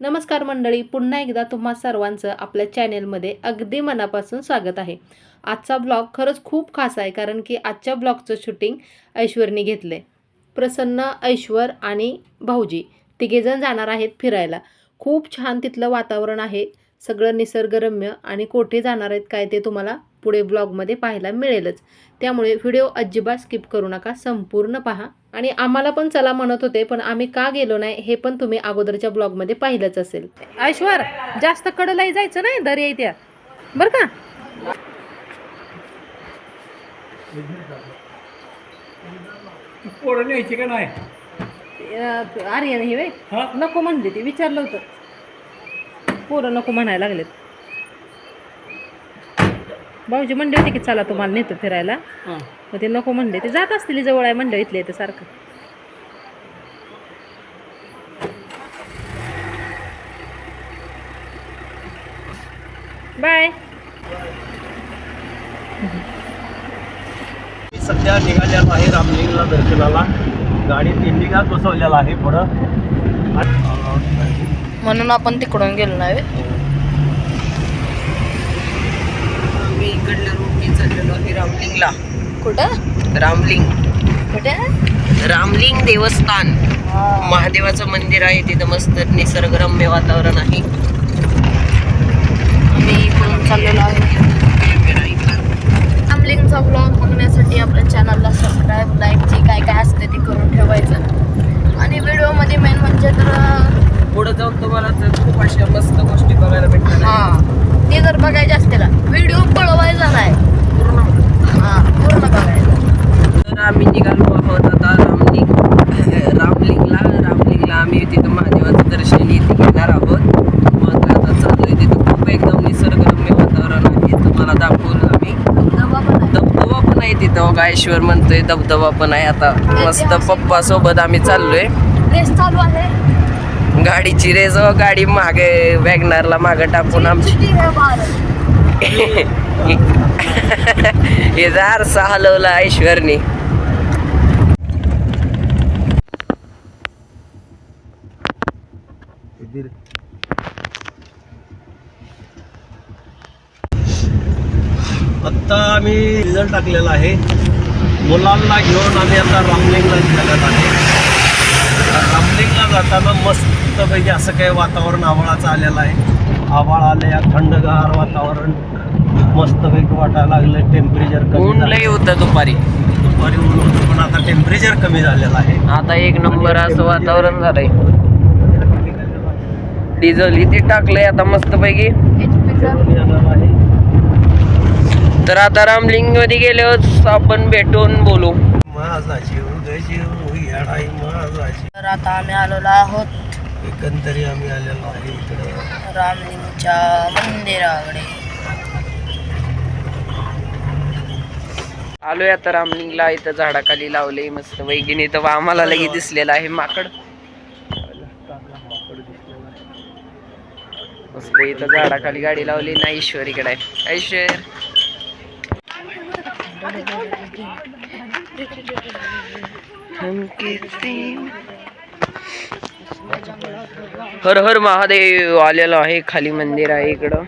नमस्कार मंडळी, पुन्हा एकदा तुम्हा सर्वांचं आपल्या चॅनेलमध्ये अगदी मनापासून स्वागत आहे. आजचा ब्लॉग खरंच खूप खास आहे, कारण की आजच्या ब्लॉगचं शूटिंग ऐश्वरनी घेतलं आहे. प्रसन्न, ऐश्वर आणि भाऊजी तिघेजण जाणार आहेत फिरायला. खूप छान तिथलं वातावरण आहे, सगळं निसर्गरम्य, आणि कोठे जाणार आहेत काय ते तुम्हाला पुढे ब्लॉगमध्ये पाहायला मिळेलच. त्यामुळे व्हिडिओ अजिबात स्किप करू नका, संपूर्ण पहा. आणि आम्हाला पण चला म्हणत होते, पण आम्ही का गेलो नाही हे पण तुम्ही अगोदरच्या ब्लॉगमध्ये पाहिलंच असेल. ऐश्वर, जास्त कडलाही जायचं नाही, दर्या त्या बरं का. पोरं न्यायची का नाही? आर्यन हे वे नको म्हणले, ते विचारलं होतं. पोरं नको म्हणायला लागलेत. भाऊजी म्हणले होते की चला तुम्हाला नेतो फिरायला, मग ते नको म्हणले. ते जात असतील, जवळ आहे मंडळ इथले तर सारखं. बाय. सध्या निघालेला आहे रामलिंगला दर्शनाला. गाडीत इंडिकाच बसवलेला आहे पुढं, म्हणून आपण तिकडून गेलो नाही. मी इकडल्या रोडने चाललेलो आहे रामलिंगला. कुठं? रामलिंग, कुठे? रामलिंग देवस्थान, महादेवाचं मंदिर आहे तिथं. मस्त निसर्गरम्य वातावरण आहे. मी पण चाललेलो आहे. रामलिंगचा ब्लॉग बघण्यासाठी आपल्या चॅनलला सबस्क्राईब, लाईक जे काय काय असते ते करून ठेवायचं. आणि व्हिडिओमध्ये मेन म्हणजे तर पुढे जाऊन तुम्हाला तर खूप अशा मस्त गोष्टी बघायला भेटणार. हां, ते जर बघायचे असते ना, व्हिडिओ पळवायचा नाही, पूर्ण बघायचं. तर आम्ही निघालो आहोत आता रामलिंगला आम्ही तिथं महादेवाचं दर्शन इथे घेणार आहोत. मग आता चालू तिथं खूप एकदम निसर्गरम्य वातावरण आहे. तुम्हाला दाखवलं आम्ही. धबधबा पण आहे तिथं. गायश्वर म्हणतोय धबधबा पण आहे. आता मस्त पप्पा सोबत आम्ही चाललोय. रेस चालू आहे, गाडीची रेस. गाडी मागे वॅगनारला मागे टाकून आमची हे आरसा हलवला ऐश्वरनी. आत्ता आम्ही रिझल्ट टाकलेला आहे. मुलांना घेऊन आम्ही आता रामलिंगला निघालेला आहे. रामलिंगला जाताना मस्तपैकी असं काही वातावरण आभाळाचं आलेलं आहे. आभाळ आले, थंडगार वातावरण मस्तपैकी वाटायला लागलं. टेम्परेचर ऊन लई होतं दुपारी ऊन होतं, पण आता टेम्परेचर कमी झालेलं आहे. आता एक नंबर असं वातावरण झालंय. डिझेल इथे टाकलंय आता मस्तपैकी. तर आता रामलिंग मध्ये गेल्यावर आपण भेटून बोलू. माझा जीव गजीव येडाई माझा जीव. तर आता आम्ही आलेलो आहोत एकंदरी आम्ही आलेलो आहे इकडे रामलिंगच्या मंदिराकडे. आलोय आता रामलिंगला. इथं झाडाखाली लावले मस्त वैगिनी. तर आम्हाला लगेच दिसलेला आहे माकड. मस्त इथं झाडाखाली गाडी लावली ना. ऐश्वरीकडे आहे. ऐश्वर, हर हर महादेव आलेलो आहे. खाली मंदिर आहे इकडं.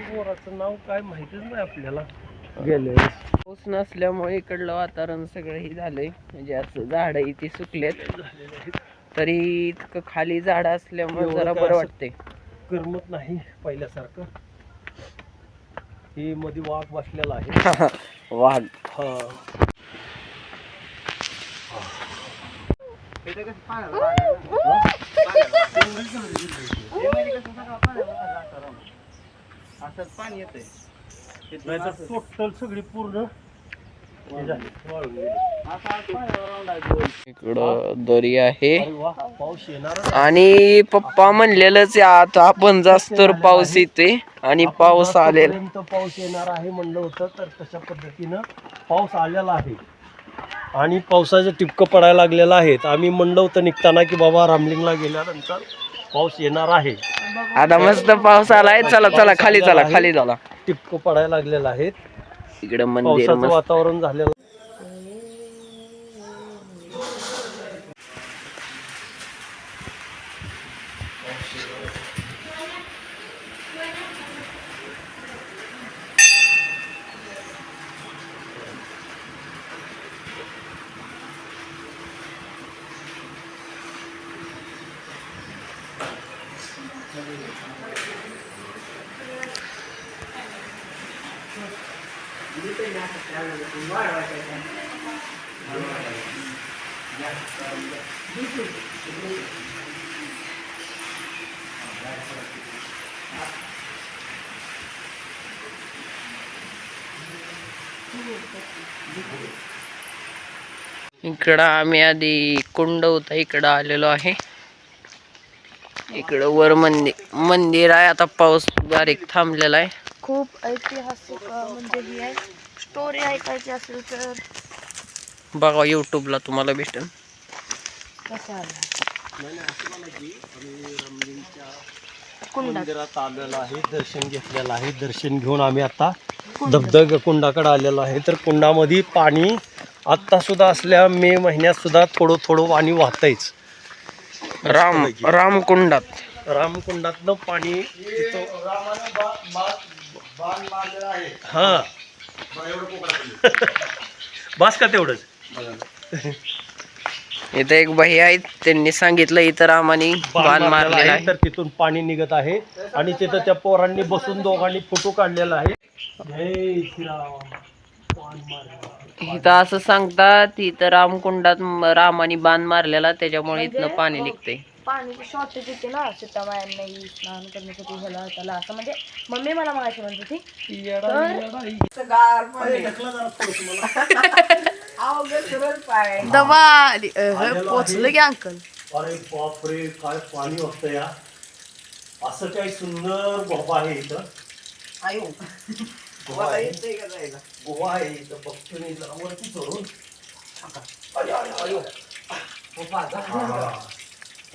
नाव काय माहितीच नाही आपल्याला. गेले पाऊस नसल्यामुळे इकडलं वातावरण सगळं हे झालंय. म्हणजे असं झाड इथे सुकलेत, तरी इतकं खाली झाड असल्यामुळे जरा बरं वाटतंय. करमत नाही पहिल्यासारखं. ही मध्ये वाघ बसलेला आहे. वाघ. टोटल सगळी पूर्ण इकडं दरी आहे. पाऊस येणार. आणि पप्पा म्हणलेलंच आता आपण जास्त तर पाऊस येते आणि पाऊस आलेला. पाऊस येणार आहे म्हणलं होतं, तर तशा पद्धतीनं पाऊस आलेला आहे आणि पावसाचे टिपकं पडायला लागलेलं आहेत. आम्ही म्हणलं होतं निघताना की बाबा रामलिंगला गेल्यानंतर पाऊस येणार आहे. आता मस्त पाऊस आलाय. चला चला खाली चला, खाली झाला. टिपकं पडायला लागलेलं आहेत. इकडे मंदिर पावसाचं वातावरण झालेलं. इकडं आम्ही आधी कुंड होता इकडं आलेलो आहे. इकडं वर मंदिर आहे. आता पाऊस बारीक थांबलेला आहे. खूप ऐतिहासिक म्हणजे ही आहे. स्टोरी ऐकायची असेल तर बघा युट्यूबला तुम्हाला भेटेल. मंदिरात आलेलो आहे, दर्शन घेतलेलं आहे. दर्शन घेऊन आम्ही आता धबधब कुंडाकडे आलेलो आहे. तर कुंडामध्ये पाणी आत्ता सुद्धा असल्या मे महिन्यात सुद्धा थोडं थोडं पाणी वाहतंयच. रामकुंडात रामकुंडातनं पाणी हा बस का तेवढंच. इथं एक भाई आहेत, त्यांनी सांगितलं इथं रामाने बाण मारलेला आहे. तर तिथून पाणी निघत आहे आणि तिथं त्या पोरांनी बसून दोघांनी फोटो काढलेला आहे. जय श्रीराम. इथं असं सांगतात इथं रामकुंडात रामाने बाण मारलेला, त्याच्यामुळे इथनं पाणी निघतंय. पाण्याची शॉर्टेज येते ना सीतामायांनाही स्नान करण्यासाठी ह्याला त्याला असं म्हणजे मम्मी मला मागायची म्हणत होती दवा आली पोचलं की अंकल. अरे बापरे काय पाणी वाटतं या. असं काही सुंदर गोवा आहे इथं. गोवा आहे इथं. बघतो मी जरा वरती चढून.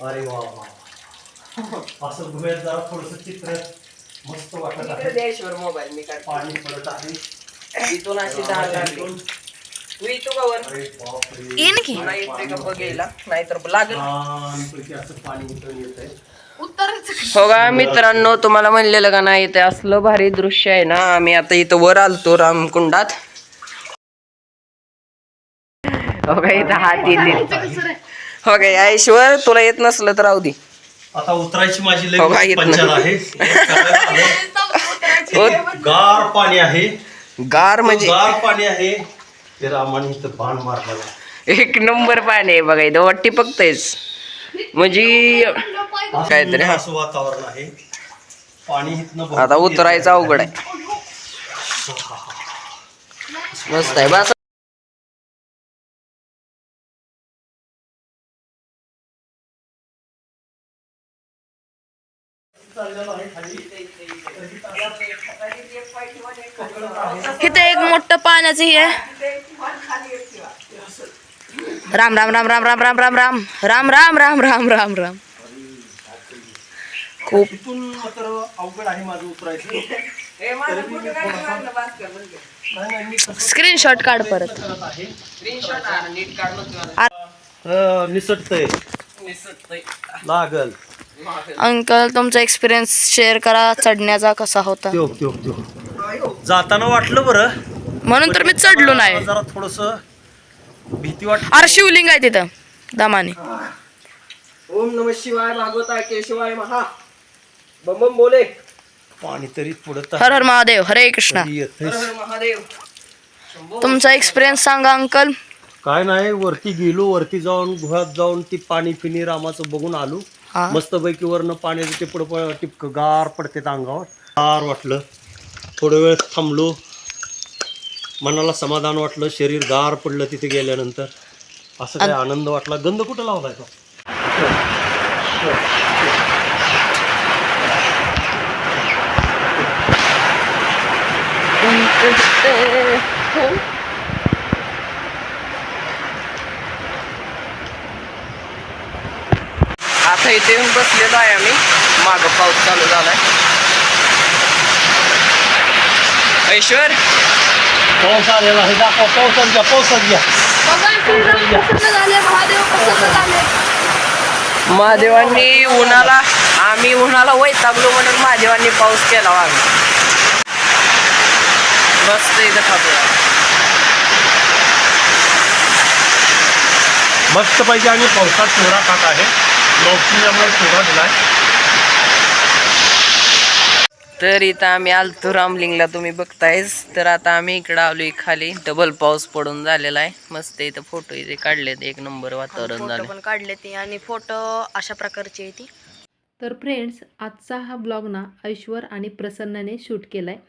अरे वा वा. असं गुहेत जरा थोडस चित्र मस्त वाटत आहे. मोबाईल मी पाणी पडत आहे इथून अशी धार लागली. तू येतो का वर? अरे बापरे. येईन की नाही का बघायला, नाहीतर लागेल. छानपैकी असं पाणी इथं येतंय. हो का मित्रांनो, तुम्हाला म्हणलेलं का नाही ते असलं भारी दृश्य आहे ना. आम्ही आता इथं वर आलतो रामकुंडात. हो का इथं हात येते. हो का ऐश्वर तुला येत नसलं तर राहू दे. आता उतरायची माझी लई हो का, येत पंचायत आहे. गार पाणी आहे. गार म्हणजे गार पाणी आहे. ते रामाने इथं बाण मारलेला. एक नंबर पाणी आहे बघा इथं. वाटी बघतायच म्हणजे काहीतरी. असं वातावरण आहे. पाणी इथनं आता उतरायचं अवघड आहे. मस्त आहे बस. इथं एक मोठं पाण्याचं हे आहे. राम राम राम राम राम राम राम राम राम राम राम राम राम राम. खूप इथून मात्र अवघड आहे माझं उतरायचं. स्क्रीनशॉट काढ परत. निसटतंय लागल. अंकल तुमचा एक्सपिरियन्स शेअर करा चढण्याचा कसा होता. जाताना वाटलं बरं, म्हणून तर मी चढलो नाही. जरा थोडस भीती वाट. अरे शिवलिंग आहे तिथं दामाने. ओम नमः शिवाय भागवता केशवाय महा बम बम बोले. पाणी तरी पुढं हर हर महादेव हरे कृष्णा. हर हर महादेव. तुमचा एक्सपिरियन्स सांगा अंकल. काय नाही, वरती गेलो. वरती जाऊन गुहात जाऊन ती पाणी पिणी रामाचं बघून आलो. हा मस्त पैकी वरनं पाण्याचं टिपड टिपक गार पडते अंगावर. गार वाटलं. थोडं वेळ थांबलो. मनाला समाधान वाटलं. शरीर गार पडलं तिथे गेल्यानंतर. असं काय आनंद वाटला. गंध कुठं लावलाय तो. आता इथे येऊन बसलेलो आहे आम्ही. माग पाऊस चालू झालाय. ऐश्वर पाऊस आलेला आहे. दाखव. पावसात घ्या. पावसात घ्या. महादेवांनी उन्हाला आम्ही मी उन्हाला वैतागलो म्हणून महादेवांनी पाऊस केला वाघ मस्त इथं खातो मस्त पाहिजे आणि पावसात चोरा खात आहे लवचिल्यामुळे चोरा दिलाय. तर इथं आम्ही आलतो रामलिंगला तुम्ही बघतायच. तर आता आम्ही इकडं आलोय खाली. डबल पाऊस पडून झालेला आहे. मस्त इथं फोटो इथे काढलेत. एक नंबर वातावरण फोटो झालं. पण काढले ते आणि फोटो अशा प्रकारची आहे ती. तर फ्रेंड्स, आजचा हा ब्लॉग ना ऐश्वर आणि प्रसन्नाने शूट केला आहे.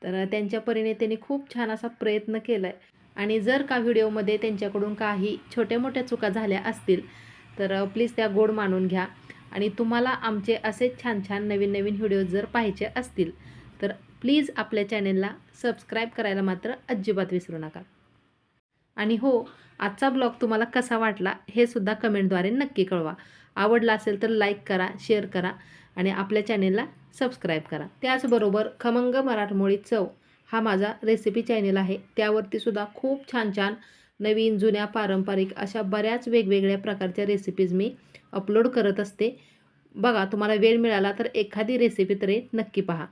तर त्यांच्या परीने त्यांनी खूप छान असा प्रयत्न केला आहे. आणि जर का व्हिडिओमध्ये त्यांच्याकडून काही छोट्या मोठ्या चुका झाल्या असतील तर प्लीज त्या गोड मानून घ्या. आणि तुम्हाला आमचे असेच छान छान नवीन नवीन व्हिडिओ जर पाहायचे असतील तर प्लीज आपल्या चॅनेलला सबस्क्राईब करायला मात्र अजिबात विसरू नका. आणि हो, आजचा ब्लॉग तुम्हाला कसा वाटला हे सुद्धा कमेंटद्वारे नक्की कळवा. आवडला असेल तर लाईक करा, शेअर करा आणि आपल्या चॅनेलला सबस्क्राईब करा. त्याचबरोबर खमंग मराठमोळी चव हा माझा रेसिपी चॅनेल आहे. त्यावरती सुद्धा खूप छान छान नवीन जुन्या पारंपरिक अशा बऱ्याच वेगवेगळ्या प्रकारच्या रेसिपीज मी अपलोड करत असते. बघा, तुम्हाला वेळ मिळाला तर एखादी रेसिपी तरी नक्की पहा.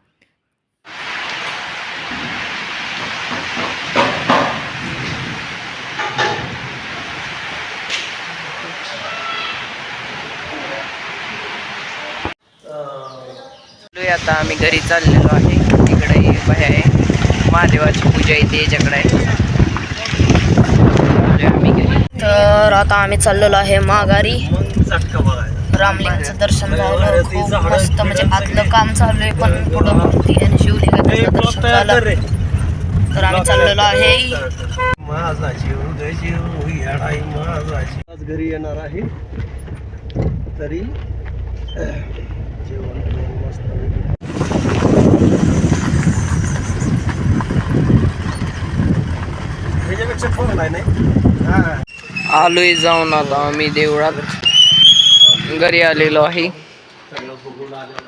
आता आम्ही घरी चाललेलो आहे. इकडे बाहेर आहे महादेवाची पूजा इथे याच्याकडे आहे. आम्ही घरी. तर आता आम्ही चाललेलो आहे माघारी. चटका बघायला रामलिंगचं दर्शन झालं. खूप मस्त म्हणजे आतलं काम चालू आहे पण पुढं मूर्ती आणि शिवलिंगाचं दर्शन झालं. तर आम्ही चाललेलो आहे. माझा जीव ग जीव येडाई माझा जीव. आज घरी येणार आहे तरी जेवण मस्त. ह्याच्यापेक्षा फोन आहे नाही. आलोय जाऊन आता आम्ही देवळात घरी आलेलो आहे. सगळं बघून आलेलं